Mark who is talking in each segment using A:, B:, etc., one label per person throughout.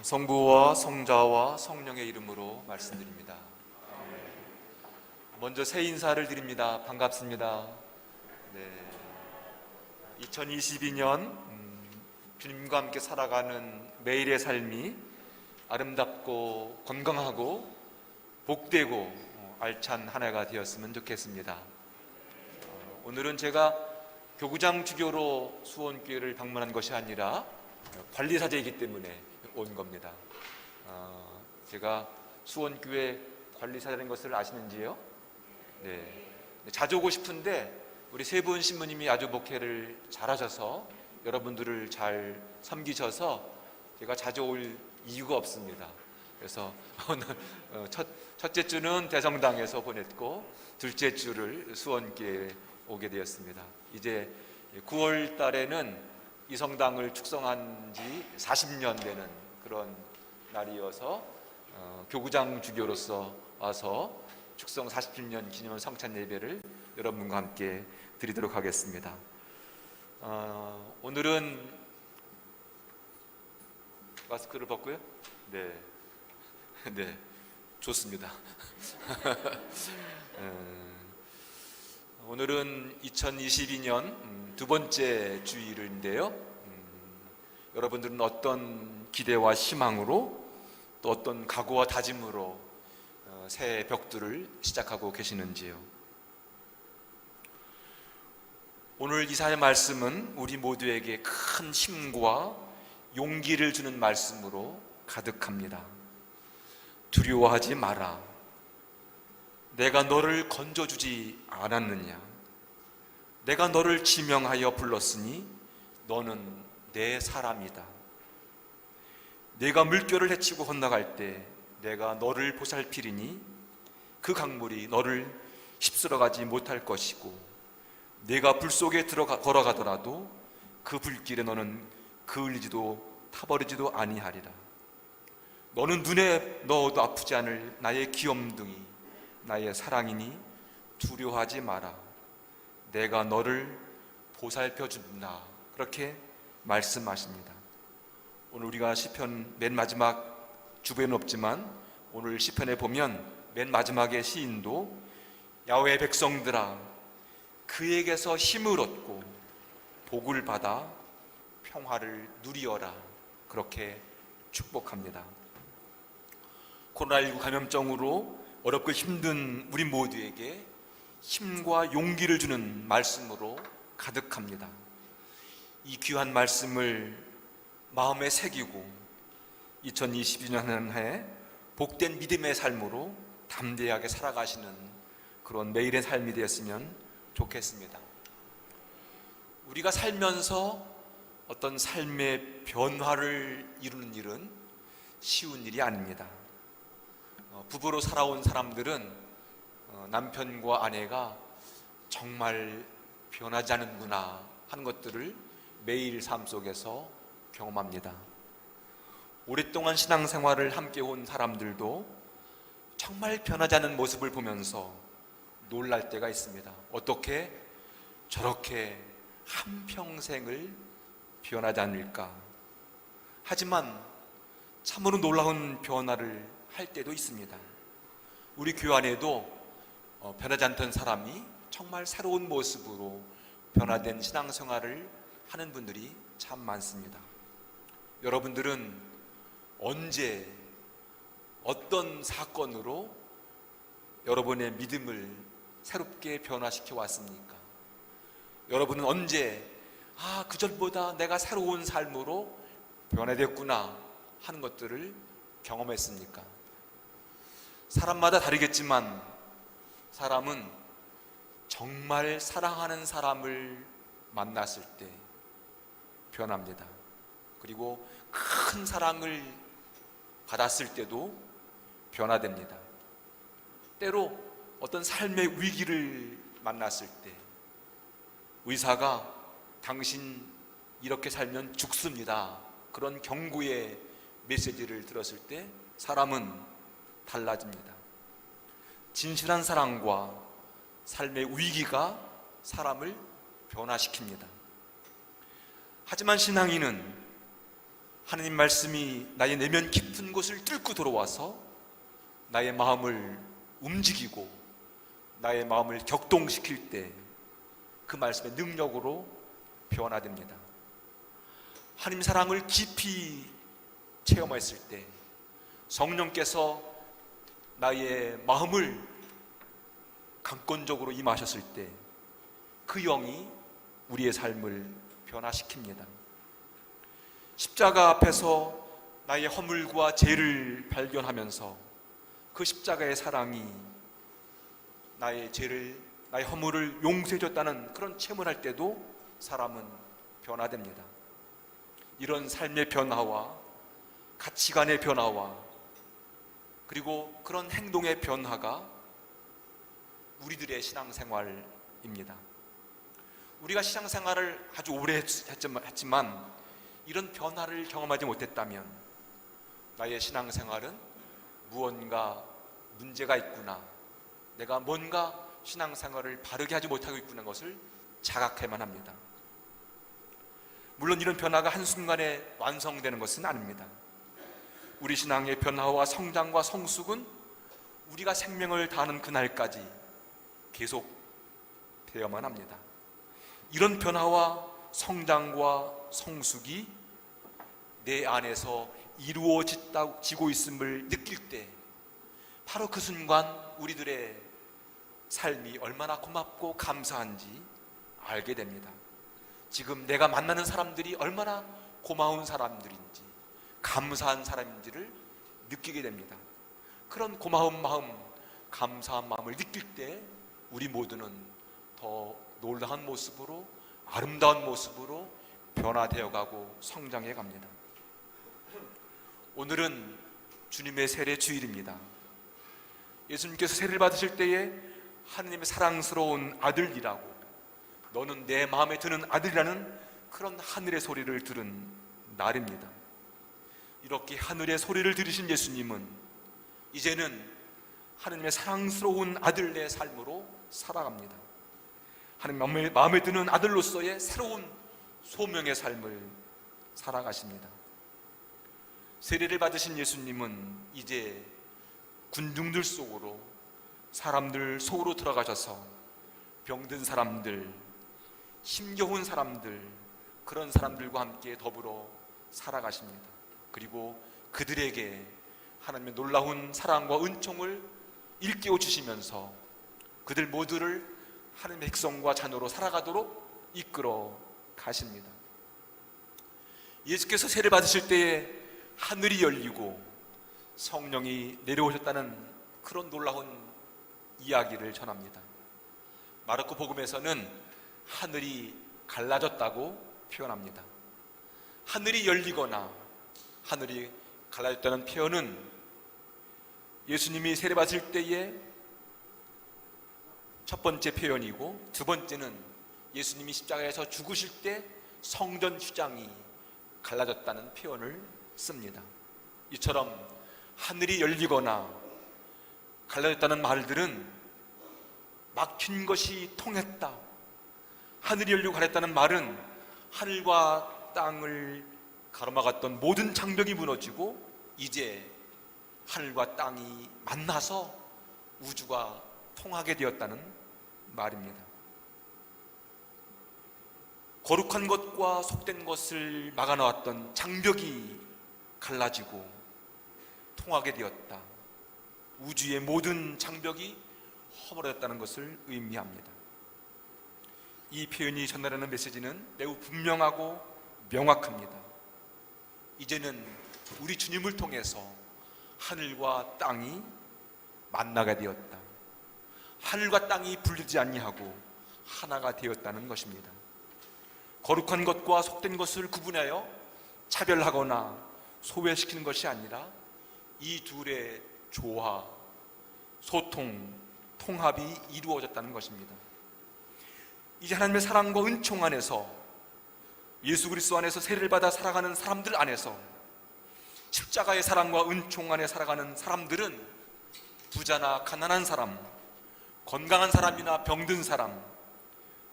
A: 성부와 성자와 성령의 이름으로 말씀드립니다. 먼저 새 인사를 드립니다. 반갑습니다. 2022년 주님과 함께 살아가는 매일의 삶이 아름답고 건강하고 복되고 알찬 한 해가 되었으면 좋겠습니다. 오늘은 제가 교구장 주교로 수원교회를 방문한 것이 아니라 관리사제이기 때문에 온 겁니다. 제가 수원교회 관리사라는 것을 아시는지요? 네. 자주 오고 싶은데 우리 세 분 신부님이 아주 목회를 잘하셔서 여러분들을 잘 섬기셔서 제가 자주 올 이유가 없습니다. 그래서 오늘 첫째 주는 대성당에서 보냈고 둘째 주를 수원교회에 오게 되었습니다. 이제 9월 달에는 이 성당을 축성한 지 40년 되는 그런 날이어서 교구장 주교로서 와서 축성 40주년 기념 성찬 예배를 여러분과 함께 드리도록 하겠습니다. 오늘은 마스크를 벗고요? 네, 좋습니다. 오늘은 2022년 두 번째 주일인데요. 여러분들은 어떤 기대와 희망으로 또 어떤 각오와 다짐으로 새해 벽두를 시작하고 계시는지요? 오늘 이사의 말씀은 우리 모두에게 큰 힘과 용기를 주는 말씀으로 가득합니다. 두려워하지 마라. 내가 너를 건져주지 않았느냐? 내가 너를 지명하여 불렀으니 너는 내 사람이다. 내가 물결을 헤치고 건너갈 때 내가 너를 보살피리니 그 강물이 너를 휩쓸어가지 못할 것이고, 내가 불 속에 걸어가더라도 그 불길에 너는 그을리지도 타버리지도 아니하리라. 너는 눈에 넣어도 아프지 않을 나의 귀염둥이, 나의 사랑이니 두려워하지 마라. 내가 너를 보살펴 준다. 그렇게 말씀하십니다. 오늘 우리가 시편 맨 마지막 주부에는 없지만 오늘 시편에 보면 맨 마지막의 시인도 야훼의 백성들아 그에게서 힘을 얻고 복을 받아 평화를 누리어라. 그렇게 축복합니다. 코로나19 감염증으로 어렵고 힘든 우리 모두에게 힘과 용기를 주는 말씀으로 가득합니다. 이 귀한 말씀을 마음에 새기고 2022년 한 해 복된 믿음의 삶으로 담대하게 살아가시는 그런 매일의 삶이 되었으면 좋겠습니다. 우리가 살면서 어떤 삶의 변화를 이루는 일은 쉬운 일이 아닙니다. 부부로 살아온 사람들은 남편과 아내가 정말 변하지 않는구나 하는 것들을 매일 삶 속에서 경험합니다. 오랫동안 신앙생활을 함께 온 사람들도 정말 변하지 않는 모습을 보면서 놀랄 때가 있습니다. 어떻게 저렇게 한평생을 변하지 않을까? 하지만 참으로 놀라운 변화를 할 때도 있습니다. 우리 교회 안에도 변하지 않던 사람이 정말 새로운 모습으로 변화된 신앙생활을 하는 분들이 참 많습니다. 여러분들은 언제 어떤 사건으로 여러분의 믿음을 새롭게 변화시켜 왔습니까? 여러분은 언제 그전보다 내가 새로운 삶으로 변화됐구나 하는 것들을 경험했습니까? 사람마다 다르겠지만 사람은 정말 사랑하는 사람을 만났을 때 변합니다. 그리고 큰 사랑을 받았을 때도 변화됩니다. 때로 어떤 삶의 위기를 만났을 때 의사가 당신 이렇게 살면 죽습니다. 그런 경고의 메시지를 들었을 때 사람은 달라집니다. 진실한 사랑과 삶의 위기가 사람을 변화시킵니다. 하지만 신앙인은 하나님 말씀이 나의 내면 깊은 곳을 뚫고 들어와서 나의 마음을 움직이고 나의 마음을 격동시킬 때 그 말씀의 능력으로 변화됩니다. 하나님 사랑을 깊이 체험했을 때 성령께서 나의 마음을 강권적으로 임하셨을 때 그 영이 우리의 삶을 변화시킵니다. 십자가 앞에서 나의 허물과 죄를 발견하면서 그 십자가의 사랑이 나의 죄를, 나의 허물을 용서해줬다는 그런 체험을 할 때도 사람은 변화됩니다. 이런 삶의 변화와 가치관의 변화와 그리고 그런 행동의 변화가 우리들의 신앙생활입니다. 우리가 신앙생활을 아주 오래 했지만 이런 변화를 경험하지 못했다면 나의 신앙생활은 무언가 문제가 있구나, 내가 뭔가 신앙생활을 바르게 하지 못하고 있구나 것을 자각해만 합니다. 물론 이런 변화가 한순간에 완성되는 것은 아닙니다. 우리 신앙의 변화와 성장과 성숙은 우리가 생명을 다하는 그날까지 계속 되어야만 합니다. 이런 변화와 성장과 성숙이 내 안에서 이루어지고 있음을 느낄 때 바로 그 순간 우리들의 삶이 얼마나 고맙고 감사한지 알게 됩니다. 지금 내가 만나는 사람들이 얼마나 고마운 사람들인지 감사한 사람인지를 느끼게 됩니다. 그런 고마운 마음, 감사한 마음을 느낄 때 우리 모두는 더 놀라운 모습으로, 아름다운 모습으로 변화되어 가고 성장해 갑니다. 오늘은 주님의 세례 주일입니다. 예수님께서 세례를 받으실 때에 하느님의 사랑스러운 아들이라고, 너는 내 마음에 드는 아들이라는 그런 하늘의 소리를 들은 날입니다. 이렇게 하늘의 소리를 들으신 예수님은 이제는 하느님의 사랑스러운 아들의 삶으로 살아갑니다. 하느님 마음에 드는 아들로서의 새로운 소명의 삶을 살아가십니다. 세례를 받으신 예수님은 이제 군중들 속으로, 사람들 속으로 들어가셔서 병든 사람들, 힘겨운 사람들, 그런 사람들과 함께 더불어 살아가십니다. 그리고 그들에게 하나님의 놀라운 사랑과 은총을 일깨워 주시면서 그들 모두를 하나님의 백성과 자녀로 살아가도록 이끌어 가십니다. 예수께서 세례 받으실 때에 하늘이 열리고 성령이 내려오셨다는 그런 놀라운 이야기를 전합니다. 마르코 복음에서는 하늘이 갈라졌다고 표현합니다. 하늘이 열리거나 하늘이 갈라졌다는 표현은 예수님이 세례 받으실 때에 첫 번째 표현이고, 두 번째는 예수님이 십자가에서 죽으실 때 성전 휘장이 갈라졌다는 표현을 씁니다. 이처럼 하늘이 열리거나 갈라졌다는 말들은 막힌 것이 통했다, 하늘이 열리고 갈랐다는 말은 하늘과 땅을 가로막았던 모든 장벽이 무너지고 이제 하늘과 땅이 만나서 우주가 통하게 되었다는 말입니다. 거룩한 것과 속된 것을 막아놓았던 장벽이 갈라지고 통하게 되었다. 우주의 모든 장벽이 허물어졌다는 것을 의미합니다. 이 표현이 전달하는 메시지는 매우 분명하고 명확합니다. 이제는 우리 주님을 통해서 하늘과 땅이 만나게 되었다. 하늘과 땅이 분리되지 아니하고 하나가 되었다는 것입니다. 거룩한 것과 속된 것을 구분하여 차별하거나 소외시키는 것이 아니라 이 둘의 조화, 소통, 통합이 이루어졌다는 것입니다. 이제 하나님의 사랑과 은총 안에서, 예수 그리스도 안에서 세례를 받아 살아가는 사람들 안에서, 십자가의 사랑과 은총 안에 살아가는 사람들은 부자나 가난한 사람, 건강한 사람이나 병든 사람,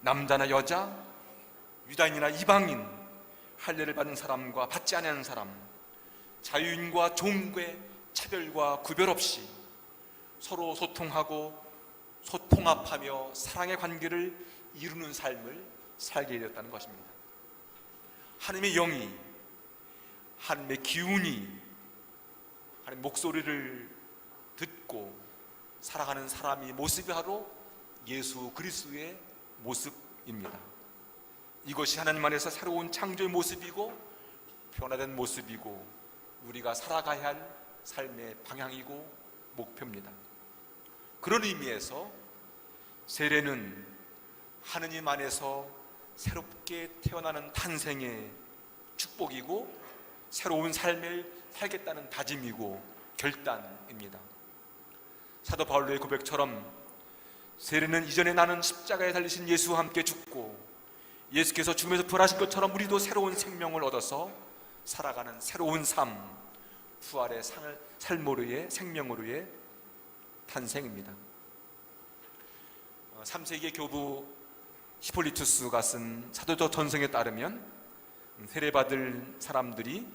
A: 남자나 여자, 유다인이나 이방인, 할례를 받은 사람과 받지 않은 사람, 자유인과 종교의 차별과 구별 없이 서로 소통하고 소통합하며 사랑의 관계를 이루는 삶을 살게 되었다는 것입니다. 하나님의 영이, 하나님의 기운이, 하나님의 목소리를 듣고 살아가는 사람이 모습이 바로 예수 그리스도의 모습입니다. 이것이 하나님 안에서 새로운 창조의 모습이고 변화된 모습이고 우리가 살아가야 할 삶의 방향이고 목표입니다. 그런 의미에서 세례는 하느님 안에서 새롭게 태어나는 탄생의 축복이고 새로운 삶을 살겠다는 다짐이고 결단입니다. 사도 바울의 고백처럼 세례는 이전에 나는 십자가에 달리신 예수와 함께 죽고 예수께서 죽음에서 부활하신 것처럼 우리도 새로운 생명을 얻어서 살아가는 새로운 삶, 부활의 삶으로의 생명으로의 탄생입니다. 3세기의 교부 히폴리투스가 쓴 사도적 전성에 따르면 세례받을 사람들이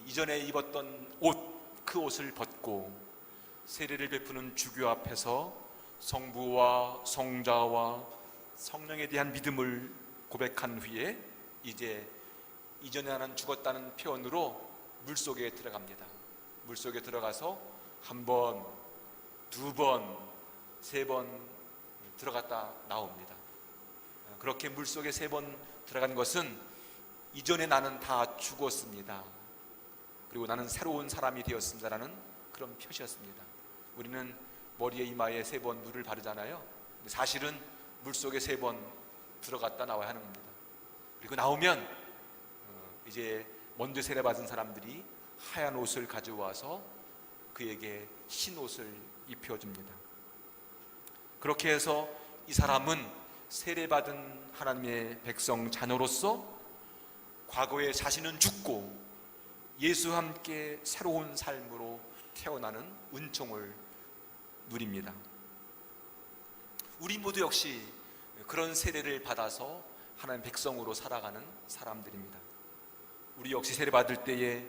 A: 이전에 입었던 그 옷을 벗고 세례를 베푸는 주교 앞에서 성부와 성자와 성령에 대한 믿음을 고백한 후에 이제 이전에 나는 죽었다는 표현으로 물속에 들어갑니다. 물속에 들어가서 한 번, 두 번, 세 번 들어갔다 나옵니다. 그렇게 물속에 세 번 들어간 것은 이전에 나는 다 죽었습니다. 그리고 나는 새로운 사람이 되었습니다라는 그런 표시였습니다. 우리는 머리에 이마에 세 번 물을 바르잖아요. 근데 사실은 물속에 세 번 들어갔다 나와야 하는 겁니다. 그리고 나오면 이제 먼저 세례받은 사람들이 하얀 옷을 가져와서 그에게 흰 옷을 입혀줍니다. 그렇게 해서 이 사람은 세례받은 하나님의 백성 자녀로서 과거에 자신은 죽고 예수와 함께 새로운 삶으로 태어나는 은총을 누립니다. 우리 모두 역시 그런 세례를 받아서 하나님 백성으로 살아가는 사람들입니다. 우리 역시 세례받을 때에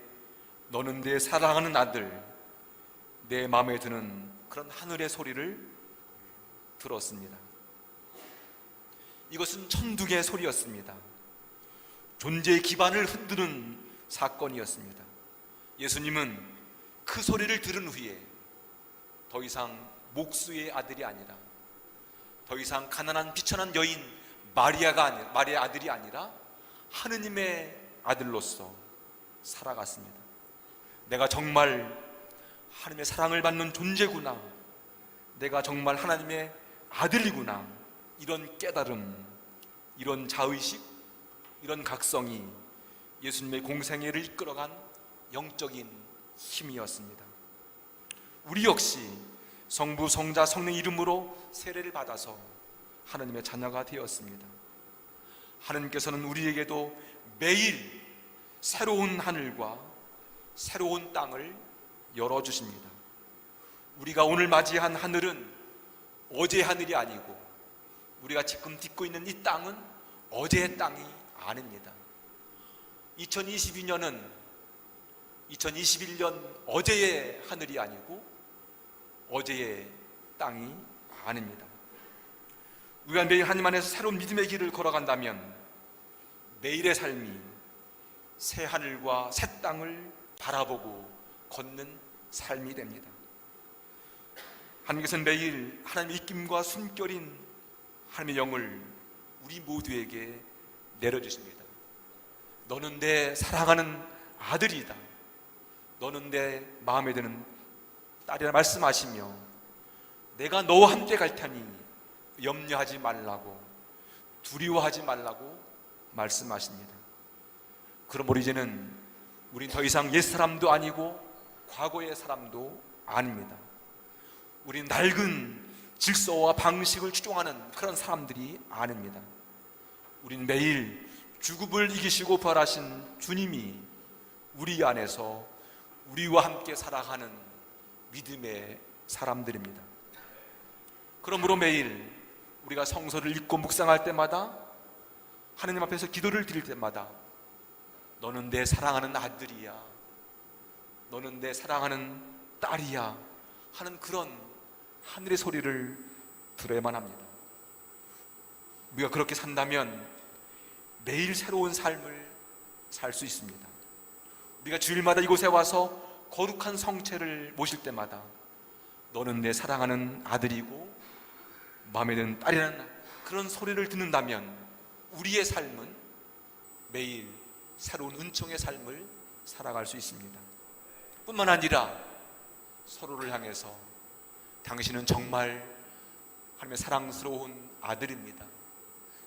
A: 너는 내 사랑하는 아들, 내 마음에 드는 그런 하늘의 소리를 들었습니다. 이것은 천둥의 소리였습니다. 존재의 기반을 흔드는 사건이었습니다. 예수님은 그 소리를 들은 후에 더 이상 목수의 아들이 아니라 더 이상 가난한 비천한 여인 마리아의 아들이 아니라 하느님의 아들로서 살아갔습니다. 내가 정말 하나님의 사랑을 받는 존재구나, 내가 정말 하나님의 아들이구나, 이런 깨달음, 이런 자의식, 이런 각성이 예수님의 공생애를 이끌어간 영적인 힘이었습니다. 우리 역시 성부, 성자, 성령 이름으로 세례를 받아서 하나님의 자녀가 되었습니다. 하나님께서는 우리에게도 매일 새로운 하늘과 새로운 땅을 열어주십니다. 우리가 오늘 맞이한 하늘은 어제의 하늘이 아니고 우리가 지금 딛고 있는 이 땅은 어제의 땅이 아닙니다. 2022년은 2021년 어제의 하늘이 아니고 어제의 땅이 아닙니다. 우리가 매일 하나님 안에서 새로운 믿음의 길을 걸어간다면 매일의 삶이 새 하늘과 새 땅을 바라보고 걷는 삶이 됩니다. 하나님께서는 매일 하나님의 입김과 숨결인 하나님의 영을 우리 모두에게 내려주십니다. 너는 내 사랑하는 아들이다, 너는 내 마음에 드는 딸이라 말씀하시며 내가 너와 함께 갈 테니 염려하지 말라고, 두려워하지 말라고 말씀하십니다. 그러므로 이제는 우린 더 이상 옛사람도 아니고 과거의 사람도 아닙니다. 우린 낡은 질서와 방식을 추종하는 그런 사람들이 아닙니다. 우린 매일 죽음을 이기시고 부활하신 주님이 우리 안에서 우리와 함께 살아가는 믿음의 사람들입니다. 그러므로 매일 우리가 성서를 읽고 묵상할 때마다, 하나님 앞에서 기도를 드릴 때마다 너는 내 사랑하는 아들이야, 너는 내 사랑하는 딸이야 하는 그런 하늘의 소리를 들어야만 합니다. 우리가 그렇게 산다면 매일 새로운 삶을 살 수 있습니다. 우리가 주일마다 이곳에 와서 거룩한 성체를 모실 때마다 너는 내 사랑하는 아들이고 마음에 드는 딸이라는 그런 소리를 듣는다면 우리의 삶은 매일 새로운 은총의 삶을 살아갈 수 있습니다. 뿐만 아니라 서로를 향해서 당신은 정말 하나님의 사랑스러운 아들입니다,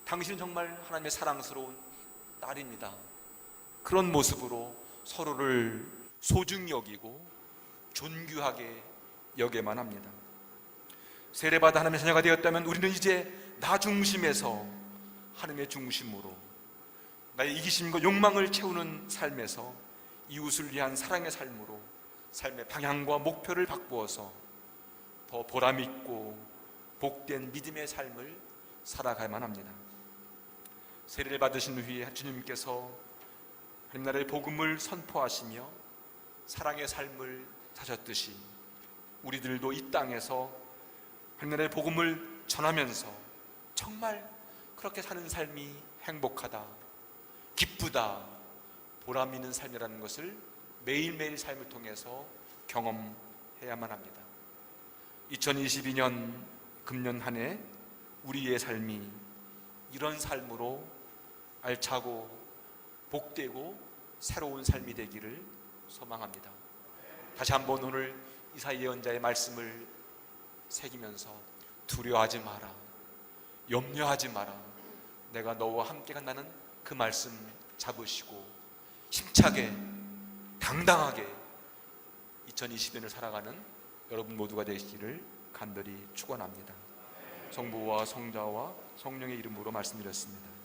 A: 당신은 정말 하나님의 사랑스러운 딸입니다, 그런 모습으로 서로를 소중히 여기고 존귀하게 여겨야만 합니다. 세례받아 하나님의 자녀가 되었다면 우리는 이제 나 중심에서 하나님의 중심으로 나의 이기심과 욕망을 채우는 삶에서 이웃을 위한 사랑의 삶으로 삶의 방향과 목표를 바꾸어서 더 보람있고 복된 믿음의 삶을 살아가야만 합니다. 세례를 받으신 후에 주님께서 하나님 나라의 복음을 선포하시며 사랑의 삶을 사셨듯이 우리들도 이 땅에서 하나님 나라의 복음을 전하면서 정말 그렇게 사는 삶이 행복하다, 기쁘다, 보람 있는 삶이라는 것을 매일매일 삶을 통해서 경험해야만 합니다. 2022년 금년 한 해 우리의 삶이 이런 삶으로 알차고 복되고 새로운 삶이 되기를 소망합니다. 다시 한번 오늘 이사야 예언자의 말씀을 새기면서 두려워하지 마라, 염려하지 마라, 내가 너와 함께 간다는 그 말씀 잡으시고 힘차게 당당하게 2020년을 살아가는 여러분 모두가 되시기를 간절히 축원합니다. 성부와 성자와 성령의 이름으로 말씀드렸습니다.